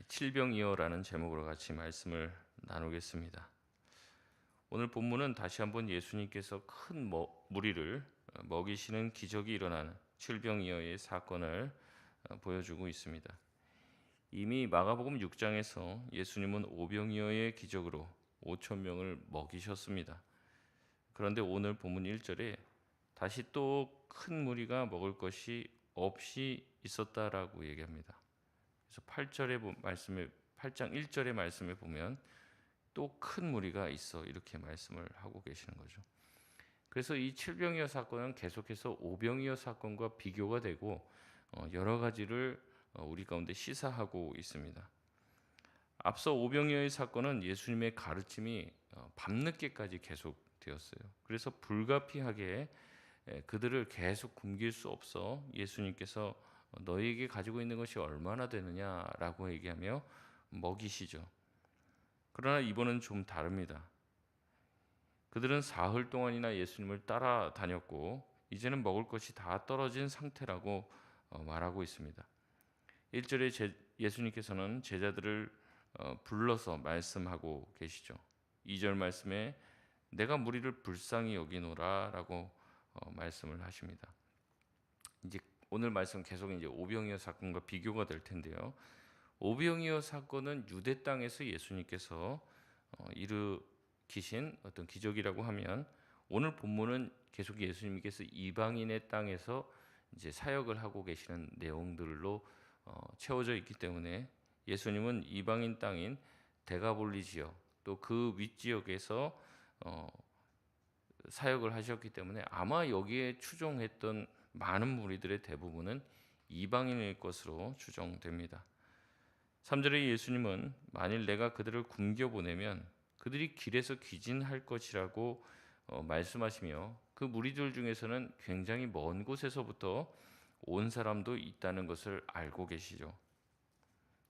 칠병이어라는 제목으로 같이 말씀을 나누겠습니다. 오늘 본문은 다시 한번 예수님께서 큰 무리를 먹이시는 기적이 일어나는 칠병이어의 사건을 보여주고 있습니다. 이미 마가복음 6장에서 예수님은 오병이어의 기적으로 5천 명을 먹이셨습니다. 그런데 오늘 본문 1절에 다시 또 큰 무리가 먹을 것이 없이 있었다라고 얘기합니다. 그래서 8장 1절의 말씀에 보면 또 큰 무리가 있어 이렇게 말씀을 하고 계시는 거죠. 그래서 이 칠병이어 사건은 계속해서 오병이어 사건과 비교가 되고 여러 가지를 우리 가운데 시사하고 있습니다. 앞서 오병이어의 사건은 예수님의 가르침이 밤늦게까지 계속되었어요. 그래서 불가피하게 그들을 계속 굶길 수 없어 예수님께서 너희에게 가지고 있는 것이 얼마나 되느냐라고 얘기하며 먹이시죠. 그러나 이번은 좀 다릅니다. 그들은 사흘 동안이나 예수님을 따라다녔고 이제는 먹을 것이 다 떨어진 상태라고 말하고 있습니다. 1절에 예수님께서는 제자들을 불러서 말씀하고 계시죠. 2절 말씀에 내가 무리를 불쌍히 여기노라 라고 말씀을 하십니다. 이제 오늘 말씀 계속 이제 오병이어 사건과 비교가 될 텐데요. 오병이어 사건은 유대 땅에서 예수님께서 일으키신 어떤 기적이라고 하면 오늘 본문은 계속 예수님께서 이방인의 땅에서 이제 사역을 하고 계시는 내용들로 채워져 있기 때문에 예수님은 이방인 땅인 데가볼리 지역 또 그 윗지역에서 사역을 하셨기 때문에 아마 여기에 추종했던 많은 무리들의 대부분은 이방인일 것으로 추정됩니다. 3절에 예수님은 만일 내가 그들을 굶겨 보내면 그들이 길에서 귀진할 것이라고 말씀하시며 그 무리들 중에서는 굉장히 먼 곳에서부터 온 사람도 있다는 것을 알고 계시죠.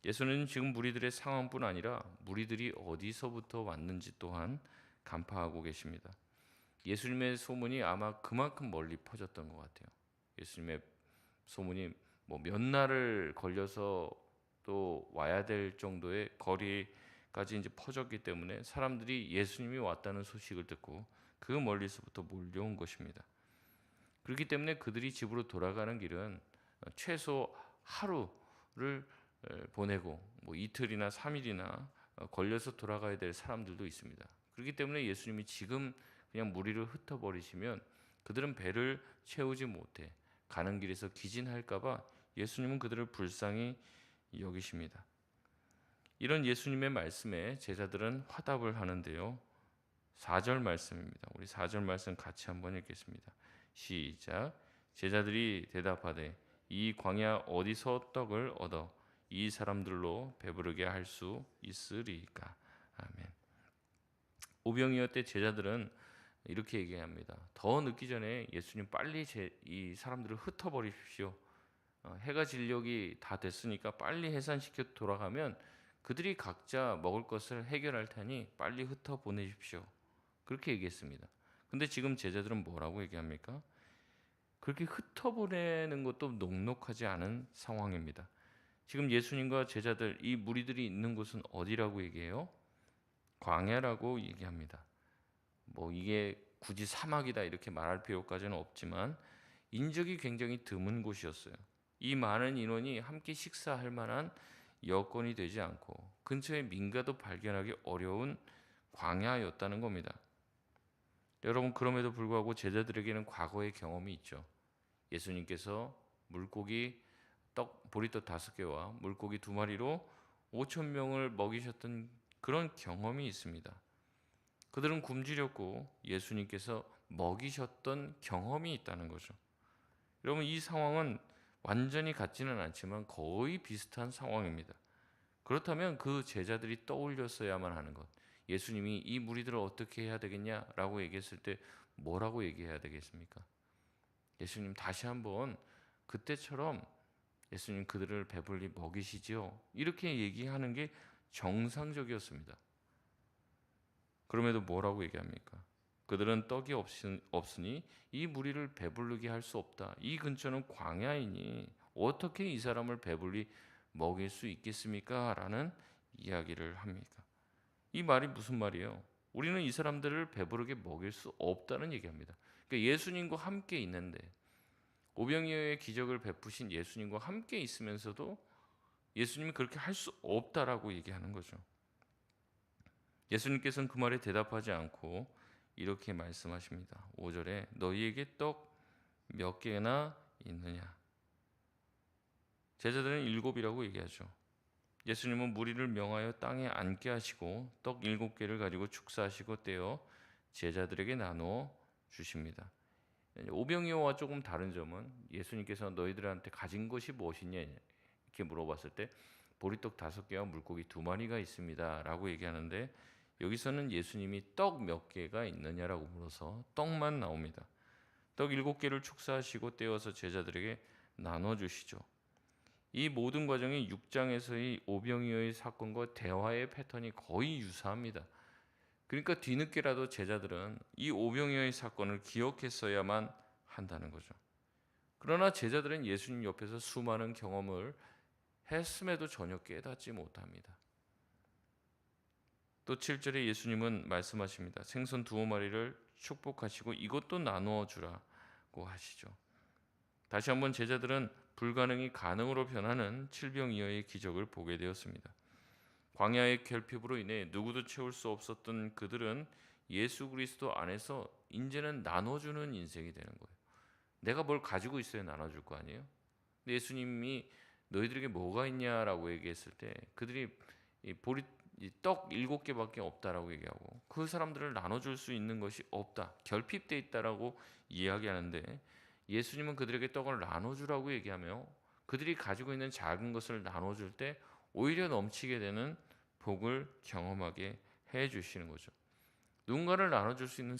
예수는 지금 무리들의 상황뿐 아니라 무리들이 어디서부터 왔는지 또한 간파하고 계십니다. 예수님의 소문이 아마 그만큼 멀리 퍼졌던 것 같아요. 예수님의 소문이 몇 날을 걸려서 또 와야 될 정도의 거리까지 이제 퍼졌기 때문에 사람들이 예수님이 왔다는 소식을 듣고 그 멀리서부터 몰려온 것입니다. 그렇기 때문에 그들이 집으로 돌아가는 길은 최소 하루를 보내고 이틀이나 3일이나 걸려서 돌아가야 될 사람들도 있습니다. 그렇기 때문에 예수님이 지금 그냥 무리를 흩어버리시면 그들은 배를 채우지 못해 가는 길에서 기진할까 봐 예수님은 그들을 불쌍히 여기십니다. 이런 예수님의 말씀에 제자들은 화답을 하는데요. 4절 말씀입니다. 우리 4절 말씀 같이 한번 읽겠습니다. 시작. 제자들이 대답하되 이 광야 어디서 떡을 얻어 이 사람들로 배부르게 할 수 있으리까. 아멘. 오병이어 때 제자들은 이렇게 얘기합니다. 더 늦기 전에 예수님 빨리 이 사람들을 흩어버리십시오. 해가 진력이 다 됐으니까 빨리 해산시켜 돌아가면 그들이 각자 먹을 것을 해결할 테니 빨리 흩어 보내십시오. 그렇게 얘기했습니다. 근데 지금 제자들은 뭐라고 얘기합니까? 그렇게 흩어 보내는 것도 녹록하지 않은 상황입니다. 지금 예수님과 제자들, 이 무리들이 있는 곳은 어디라고 얘기해요? 광야라고 얘기합니다. 이게 굳이 사막이다 이렇게 말할 필요까지는 없지만 인적이 굉장히 드문 곳이었어요. 이 많은 인원이 함께 식사할 만한 여건이 되지 않고 근처에 민가도 발견하기 어려운 광야였다는 겁니다. 여러분, 그럼에도 불구하고 제자들에게는 과거의 경험이 있죠. 예수님께서 물고기 보리떡 5개와 물고기 2마리로 5천 명을 먹이셨던 그런 경험이 있습니다. 그들은 굶주렸고 예수님께서 먹이셨던 경험이 있다는 거죠. 여러분, 이 상황은 완전히 같지는 않지만 거의 비슷한 상황입니다. 그렇다면 그 제자들이 떠올렸어야만 하는 것, 예수님이 이 무리들을 어떻게 해야 되겠냐라고 얘기했을 때 뭐라고 얘기해야 되겠습니까? 예수님 다시 한번 그때처럼 예수님 그들을 배불리 먹이시지요. 이렇게 얘기하는 게 정상적이었습니다. 그럼에도 뭐라고 얘기합니까? 그들은 떡이 없으니 이 무리를 배부르게 할 수 없다. 이 근처는 광야이니 어떻게 이 사람을 배불리 먹일 수 있겠습니까? 라는 이야기를 합니다. 이 말이 무슨 말이에요? 우리는 이 사람들을 배부르게 먹일 수 없다는 얘기합니다. 그러니까 예수님과 함께 있는데, 오병이어의 기적을 베푸신 예수님과 함께 있으면서도 예수님이 그렇게 할 수 없다라고 얘기하는 거죠. 예수님께서는 그 말에 대답하지 않고 이렇게 말씀하십니다. 5절에 너희에게 떡 몇 개나 있느냐? 제자들은 7이라고 얘기하죠. 예수님은 무리를 명하여 땅에 앉게 하시고 떡 7개를 가지고 축사하시고 떼어 제자들에게 나누어 주십니다. 오병이어와 조금 다른 점은 예수님께서 너희들한테 가진 것이 무엇이냐 이렇게 물어봤을 때 보리떡 5개와 물고기 2마리가 있습니다 라고 얘기하는데, 여기서는 예수님이 떡 몇 개가 있느냐라고 물어서 떡만 나옵니다. 떡 7개를 축사하시고 떼어서 제자들에게 나눠주시죠. 이 모든 과정이 6장에서의 오병이어의 사건과 대화의 패턴이 거의 유사합니다. 그러니까 뒤늦게라도 제자들은 이 오병이어의 사건을 기억했어야만 한다는 거죠. 그러나 제자들은 예수님 옆에서 수많은 경험을 했음에도 전혀 깨닫지 못합니다. 또 7절에 예수님은 말씀하십니다. 생선 2마리를 축복하시고 이것도 나누어 주라고 하시죠. 다시 한번 제자들은 불가능이 가능으로 변하는 칠병이어의 기적을 보게 되었습니다. 광야의 결핍으로 인해 누구도 채울 수 없었던 그들은 예수 그리스도 안에서 이제는 나눠주는 인생이 되는 거예요. 내가 뭘 가지고 있어야 나눠줄 거 아니에요? 근데 예수님이 너희들에게 뭐가 있냐라고 얘기했을 때 그들이 떡 7개밖에 없다라고 얘기하고 그 사람들을 나눠줄 수 있는 것이 없다, 결핍돼 있다라고 이야기하는데, 예수님은 그들에게 떡을 나눠주라고 얘기하며 그들이 가지고 있는 작은 것을 나눠줄 때 오히려 넘치게 되는 복을 경험하게 해주시는 거죠. 누군가를 나눠줄 수 있는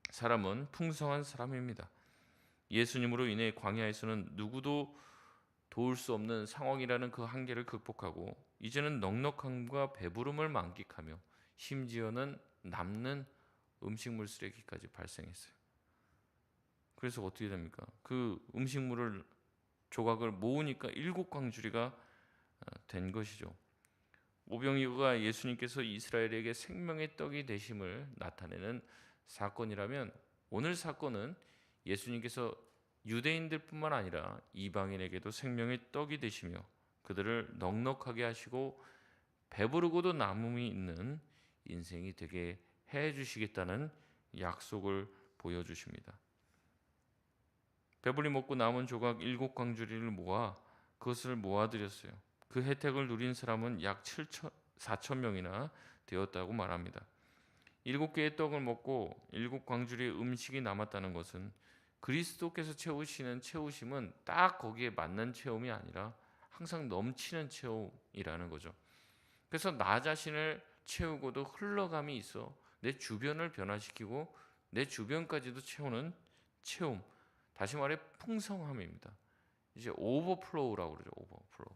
사람은 풍성한 사람입니다. 예수님으로 인해 광야에서는 누구도 도울 수 없는 상황이라는 그 한계를 극복하고 이제는 넉넉함과 배부름을 만끽하며 심지어는 남는 음식물 쓰레기까지 발생했어요. 그래서 어떻게 됩니까? 그 음식물을 조각을 모으니까 7광주리가 된 것이죠. 오병이어가 예수님께서 이스라엘에게 생명의 떡이 되심을 나타내는 사건이라면, 오늘 사건은 예수님께서 유대인들뿐만 아니라 이방인에게도 생명의 떡이 되시며 그들을 넉넉하게 하시고 배부르고도 남음이 있는 인생이 되게 해 주시겠다는 약속을 보여주십니다. 배불리 먹고 남은 조각 7광주리를 모아 그것을 모아드렸어요. 그 혜택을 누린 사람은 약 4천 명이나 되었다고 말합니다. 7개의 떡을 먹고 7광주리의 음식이 남았다는 것은 그리스도께서 채우시는 채우심은 딱 거기에 맞는 체험이 아니라 항상 넘치는 체험이라는 거죠. 그래서 나 자신을 채우고도 흘러감이 있어 내 주변을 변화시키고 내 주변까지도 채우는 체험, 다시 말해 풍성함입니다. 이제 오버플로우라고 그러죠. 오버플로우.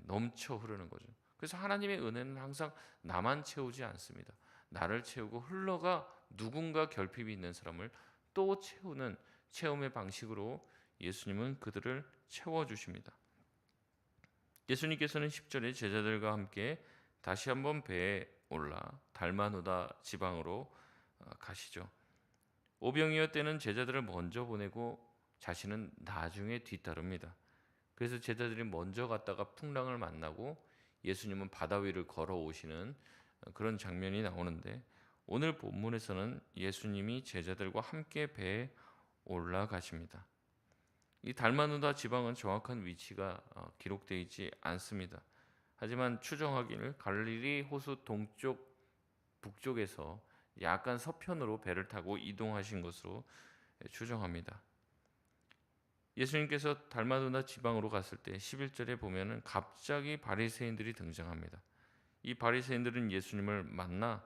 넘쳐 흐르는 거죠. 그래서 하나님의 은혜는 항상 나만 채우지 않습니다. 나를 채우고 흘러가 누군가 결핍이 있는 사람을 또 채우는 체험의 방식으로 예수님은 그들을 채워주십니다. 예수님께서는 10절에 제자들과 함께 다시 한번 배에 올라 달마누다 지방으로 가시죠. 오병이어 때는 제자들을 먼저 보내고 자신은 나중에 뒤따릅니다. 그래서 제자들이 먼저 갔다가 풍랑을 만나고 예수님은 바다 위를 걸어오시는 그런 장면이 나오는데, 오늘 본문에서는 예수님이 제자들과 함께 배에 올라가십니다. 이 달마누다 지방은 정확한 위치가 기록되어 있지 않습니다. 하지만 추정하기를 갈릴리 호수 동쪽 북쪽에서 약간 서편으로 배를 타고 이동하신 것으로 추정합니다. 예수님께서 달마누다 지방으로 갔을 때 11절에 보면은 갑자기 바리새인들이 등장합니다. 이 바리새인들은 예수님을 만나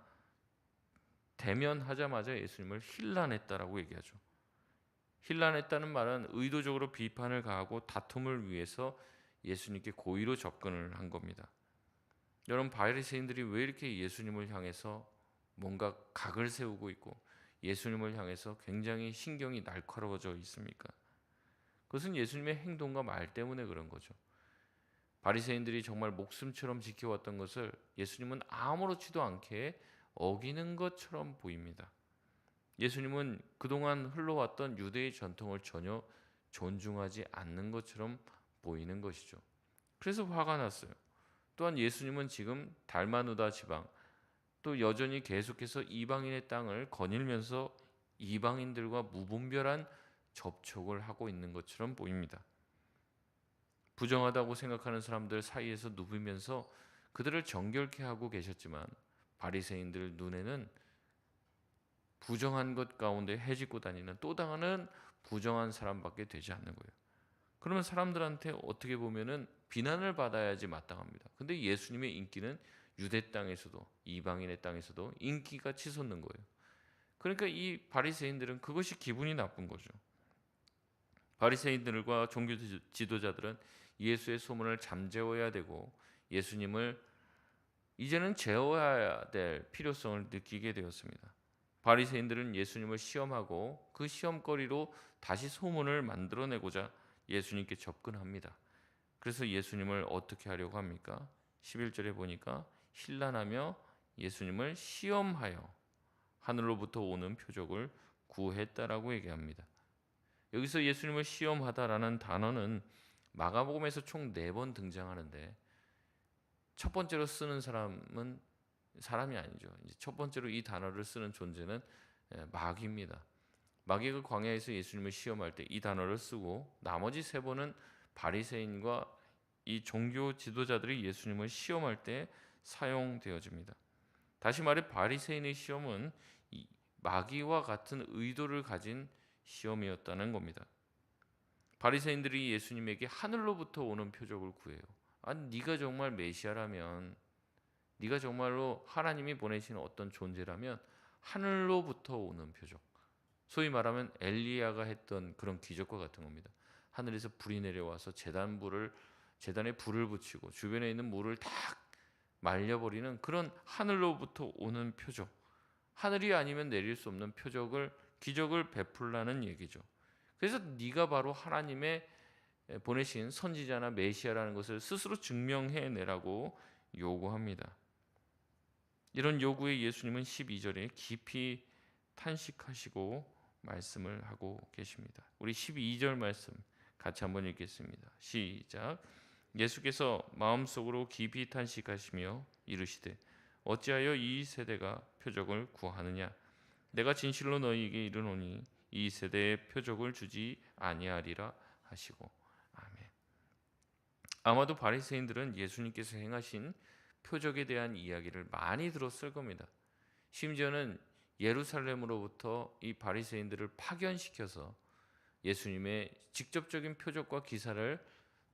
대면하자마자 예수님을 힐난했다라고 얘기하죠. 힐난했다는 말은 의도적으로 비판을 가하고 다툼을 위해서 예수님께 고의로 접근을 한 겁니다. 여러분, 바리새인들이 왜 이렇게 예수님을 향해서 뭔가 각을 세우고 있고 예수님을 향해서 굉장히 신경이 날카로워져 있습니까? 그것은 예수님의 행동과 말 때문에 그런 거죠. 바리새인들이 정말 목숨처럼 지켜왔던 것을 예수님은 아무렇지도 않게 어기는 것처럼 보입니다. 예수님은 그동안 흘러왔던 유대의 전통을 전혀 존중하지 않는 것처럼 보이는 것이죠. 그래서 화가 났어요. 또한 예수님은 지금 달마누다 지방, 또 여전히 계속해서 이방인의 땅을 거닐면서 이방인들과 무분별한 접촉을 하고 있는 것처럼 보입니다. 부정하다고 생각하는 사람들 사이에서 누비면서 그들을 정결케 하고 계셨지만 바리새인들 눈에는 부정한 것 가운데 헤집고 다니는 또 다른 부정한 사람밖에 되지 않는 거예요. 그러면 사람들한테 어떻게 보면은 비난을 받아야지 마땅합니다. 근데 예수님의 인기는 유대 땅에서도 이방인의 땅에서도 인기가 치솟는 거예요. 그러니까 이 바리새인들은 그것이 기분이 나쁜 거죠. 바리새인들과 종교 지도자들은 예수의 소문을 잠재워야 되고 예수님을 이제는 제어해야 될 필요성을 느끼게 되었습니다. 바리새인들은 예수님을 시험하고 그 시험거리로 다시 소문을 만들어내고자 예수님께 접근합니다. 그래서 예수님을 어떻게 하려고 합니까? 11절에 보니까 신란하며 예수님을 시험하여 하늘로부터 오는 표적을 구했다라고 얘기합니다. 여기서 예수님을 시험하다라는 단어는 마가복음에서 총 4번 등장하는데 첫 번째로 쓰는 사람은 사람이 아니죠. 이제 첫 번째로 이 단어를 쓰는 존재는 마귀입니다. 마귀가 광야에서 예수님을 시험할 때 이 단어를 쓰고 나머지 3번은 바리새인과 이 종교 지도자들이 예수님을 시험할 때 사용되어집니다. 다시 말해 바리새인의 시험은 이 마귀와 같은 의도를 가진 시험이었다는 겁니다. 바리새인들이 예수님에게 하늘로부터 오는 표적을 구해요. 네가 정말 메시아라면, 네가 정말로 하나님이 보내신 어떤 존재라면 하늘로부터 오는 표적, 소위 말하면 엘리야가 했던 그런 기적과 같은 겁니다. 하늘에서 불이 내려와서 재단에 불을 붙이고 주변에 있는 물을 다 말려버리는 그런 하늘로부터 오는 표적, 하늘이 아니면 내릴 수 없는 기적을 베풀라는 얘기죠. 그래서 네가 바로 하나님의 보내신 선지자나 메시아라는 것을 스스로 증명해내라고 요구합니다. 이런 요구에 예수님은 12절에 깊이 탄식하시고 말씀을 하고 계십니다. 우리 12절 말씀 같이 한번 읽겠습니다. 시작. 예수께서 마음속으로 깊이 탄식하시며 이르시되 어찌하여 이 세대가 표적을 구하느냐? 내가 진실로 너희에게 이르노니 이 세대에 표적을 주지 아니하리라 하시고. 아멘. 아마도 바리새인들은 예수님께서 행하신 표적에 대한 이야기를 많이 들었을 겁니다. 심지어는 예루살렘으로부터 이 바리새인들을 파견시켜서 예수님의 직접적인 표적과 기사를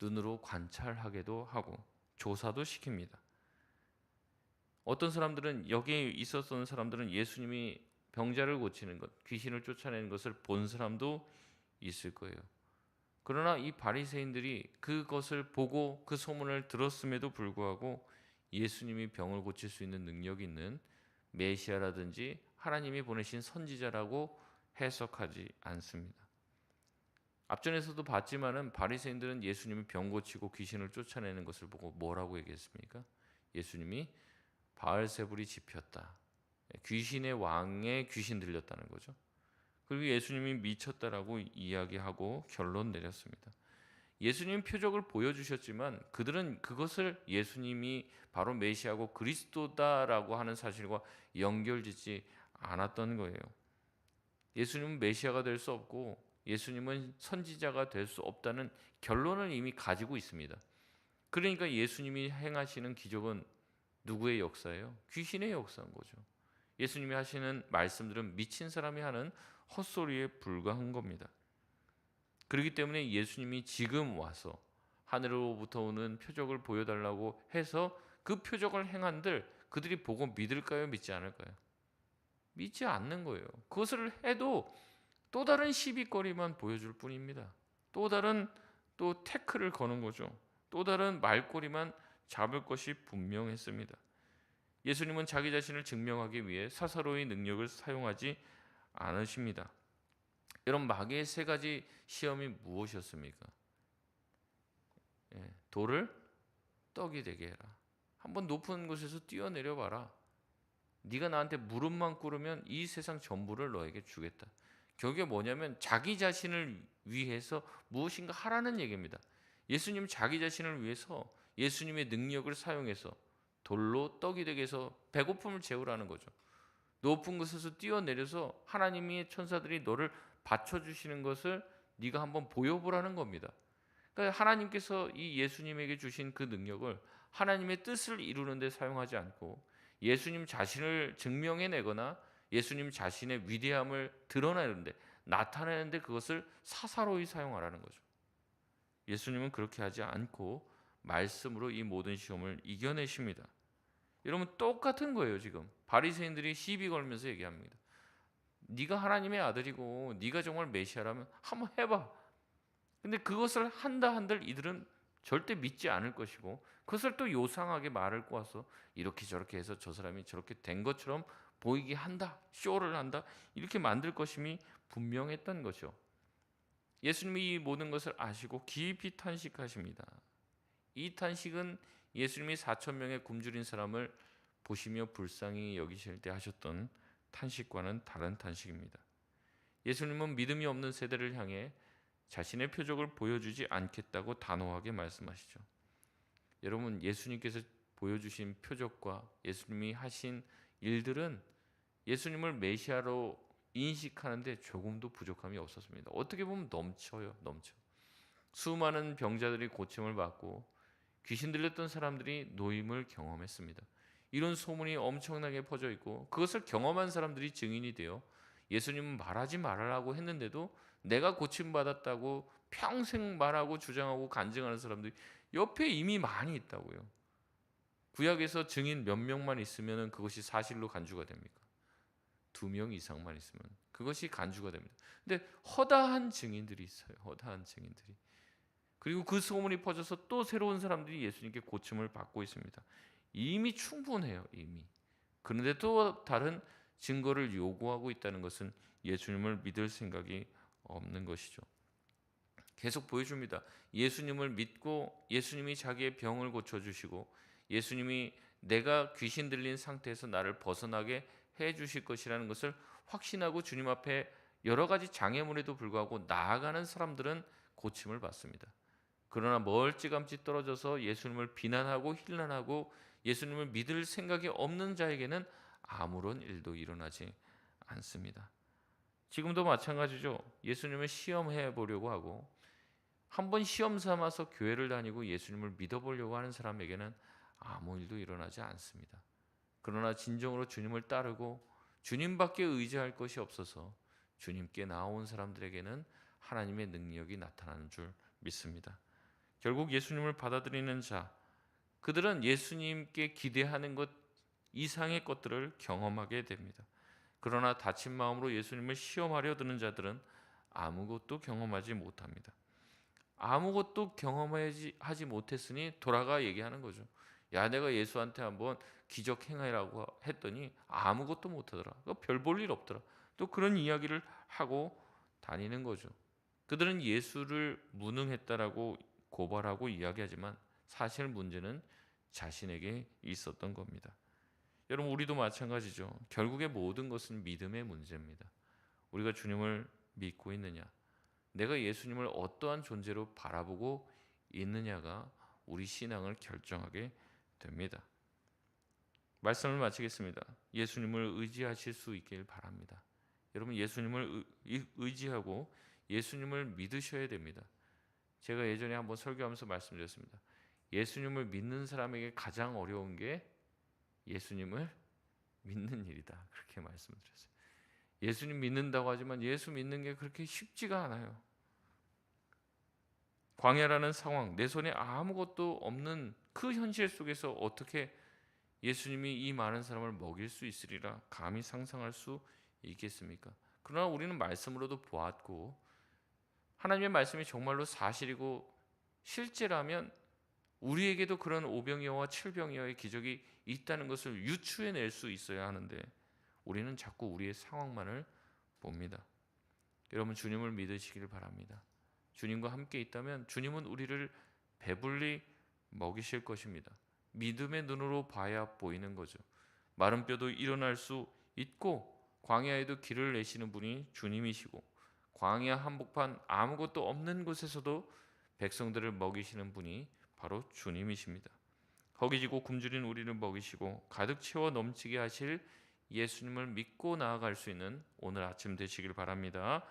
눈으로 관찰하게도 하고 조사도 시킵니다. 어떤 사람들은 여기에 있었던 사람들은 예수님이 병자를 고치는 것, 귀신을 쫓아내는 것을 본 사람도 있을 거예요. 그러나 이 바리새인들이 그것을 보고 그 소문을 들었음에도 불구하고 예수님이 병을 고칠 수 있는 능력이 있는 메시아라든지 하나님이 보내신 선지자라고 해석하지 않습니다. 앞전에서도 봤지만은 바리새인들은 예수님이 병 고치고 귀신을 쫓아내는 것을 보고 뭐라고 얘기했습니까? 예수님이 바알세불이 짚혔다. 귀신의 왕에 귀신 들렸다는 거죠. 그리고 예수님이 미쳤다라고 이야기하고 결론 내렸습니다. 예수님 표적을 보여주셨지만 그들은 그것을 예수님이 바로 메시아고 그리스도다라고 하는 사실과 연결짓지 않았던 거예요. 예수님은 메시아가 될 수 없고 예수님은 선지자가 될 수 없다는 결론을 이미 가지고 있습니다. 그러니까 예수님이 행하시는 기적은 누구의 역사예요? 귀신의 역사인 거죠. 예수님이 하시는 말씀들은 미친 사람이 하는 헛소리에 불과한 겁니다. 그렇기 때문에 예수님이 지금 와서 하늘로부터 오는 표적을 보여달라고 해서 그 표적을 행한들 그들이 보고 믿을까요? 믿지 않을까요? 믿지 않는 거예요. 그것을 해도 또 다른 시비거리만 보여줄 뿐입니다. 또 다른 태클을 거는 거죠. 또 다른 말꼬리만 잡을 것이 분명했습니다. 예수님은 자기 자신을 증명하기 위해 사사로이 능력을 사용하지 않으십니다. 여러분, 마귀의 3가지 시험이 무엇이었습니까? 돌을 떡이 되게 해라. 한번 높은 곳에서 뛰어내려 봐라. 네가 나한테 무릎만 꿇으면 이 세상 전부를 너에게 주겠다. 결국에 뭐냐면 자기 자신을 위해서 무엇인가 하라는 얘기입니다. 예수님 자기 자신을 위해서 예수님의 능력을 사용해서 돌로 떡이 되게 해서 배고픔을 채우라는 거죠. 높은 곳에서 뛰어내려서 하나님의 천사들이 너를 받쳐주시는 것을 네가 한번 보여보라는 겁니다. 그러니까 하나님께서 이 예수님에게 주신 그 능력을 하나님의 뜻을 이루는 데 사용하지 않고 예수님 자신을 증명해내거나 예수님 자신의 위대함을 드러내는데 나타내는데 그것을 사사로이 사용하라는 거죠. 예수님은 그렇게 하지 않고 말씀으로 이 모든 시험을 이겨내십니다. 여러분 똑같은 거예요. 지금 바리새인들이 시비 걸면서 얘기합니다. 네가 하나님의 아들이고 네가 정말 메시아라면 한번 해봐. 근데 그것을 한다 한들 이들은 절대 믿지 않을 것이고 그것을 또 요상하게 말을 꼬아서 이렇게 저렇게 해서 저 사람이 저렇게 된 것처럼 보이게 한다, 쇼를 한다 이렇게 만들 것임이 분명했던 거죠. 예수님이 이 모든 것을 아시고 깊이 탄식하십니다. 이 탄식은 예수님이 4천 명의 굶주린 사람을 보시며 불쌍히 여기실 때 하셨던 탄식과는 다른 탄식입니다. 예수님은 믿음이 없는 세대를 향해 자신의 표적을 보여주지 않겠다고 단호하게 말씀하시죠. 여러분 예수님께서 보여주신 표적과 예수님이 하신 일들은 예수님을 메시아로 인식하는데 조금도 부족함이 없었습니다. 어떻게 보면 넘쳐요. 넘쳐. 수많은 병자들이 고침을 받고 귀신 들렸던 사람들이 노임을 경험했습니다. 이런 소문이 엄청나게 퍼져 있고 그것을 경험한 사람들이 증인이 되어 예수님은 말하지 말라고 했는데도 내가 고침받았다고 평생 말하고 주장하고 간증하는 사람들이 옆에 이미 많이 있다고요. 구약에서 증인 몇 명만 있으면 그것이 사실로 간주가 됩니까? 2명 이상만 있으면 그것이 간주가 됩니다. 근데 허다한 증인들이 있어요. 허다한 증인들이. 그리고 그 소문이 퍼져서 또 새로운 사람들이 예수님께 고침을 받고 있습니다. 이미 충분해요. 이미. 그런데 또 다른 증거를 요구하고 있다는 것은 예수님을 믿을 생각이 없는 것이죠. 계속 보여줍니다. 예수님을 믿고 예수님이 자기의 병을 고쳐주시고 예수님이 내가 귀신 들린 상태에서 나를 벗어나게 해주실 것이라는 것을 확신하고 주님 앞에 여러 가지 장애물에도 불구하고 나아가는 사람들은 고침을 받습니다. 그러나 멀찌감치 떨어져서 예수님을 비난하고 힐난하고 예수님을 믿을 생각이 없는 자에게는 아무런 일도 일어나지 않습니다. 지금도 마찬가지죠. 예수님을 시험해 보려고 하고 한번 시험 삼아서 교회를 다니고 예수님을 믿어보려고 하는 사람에게는 아무 일도 일어나지 않습니다. 그러나 진정으로 주님을 따르고 주님밖에 의지할 것이 없어서 주님께 나온 사람들에게는 하나님의 능력이 나타나는 줄 믿습니다. 결국 예수님을 받아들이는 자, 그들은 예수님께 기대하는 것 이상의 것들을 경험하게 됩니다. 그러나 다친 마음으로 예수님을 시험하려 드는 자들은 아무것도 경험하지 못합니다. 아무것도 경험하지 못했으니 돌아가 얘기하는 거죠. 야, 내가 예수한테 한번 기적 행하라고 했더니 아무것도 못하더라. 별 볼 일 없더라. 또 그런 이야기를 하고 다니는 거죠. 그들은 예수를 무능했다라고 고발하고 이야기하지만 사실 문제는 자신에게 있었던 겁니다. 여러분 우리도 마찬가지죠. 결국에 모든 것은 믿음의 문제입니다. 우리가 주님을 믿고 있느냐, 내가 예수님을 어떠한 존재로 바라보고 있느냐가 우리 신앙을 결정하게 됩니다. 말씀을 마치겠습니다. 예수님을 의지하실 수 있길 바랍니다. 여러분 예수님을 의지하고 예수님을 믿으셔야 됩니다. 제가 예전에 한번 설교하면서 말씀드렸습니다. 예수님을 믿는 사람에게 가장 어려운 게 예수님을 믿는 일이다. 그렇게 말씀드렸어요. 예수님 믿는다고 하지만 예수 믿는 게 그렇게 쉽지가 않아요. 광야라는 상황, 내 손에 아무것도 없는 그 현실 속에서 어떻게 예수님이 이 많은 사람을 먹일 수 있으리라 감히 상상할 수 있겠습니까? 그러나 우리는 말씀으로도 보았고 하나님의 말씀이 정말로 사실이고 실제라면 우리에게도 그런 오병이어와 칠병이어의 기적이 있다는 것을 유추해낼 수 있어야 하는데 우리는 자꾸 우리의 상황만을 봅니다. 여러분 주님을 믿으시기를 바랍니다. 주님과 함께 있다면 주님은 우리를 배불리 먹이실 것입니다. 믿음의 눈으로 봐야 보이는 거죠. 마른 뼈도 일어날 수 있고 광야에도 길을 내시는 분이 주님이시고 광야 한복판 아무것도 없는 곳에서도 백성들을 먹이시는 분이 바로 주님이십니다. 허기지고 굶주린 우리를 먹이시고 가득 채워 넘치게 하실 예수님을 믿고 나아갈 수 있는 오늘 아침 되시길 바랍니다.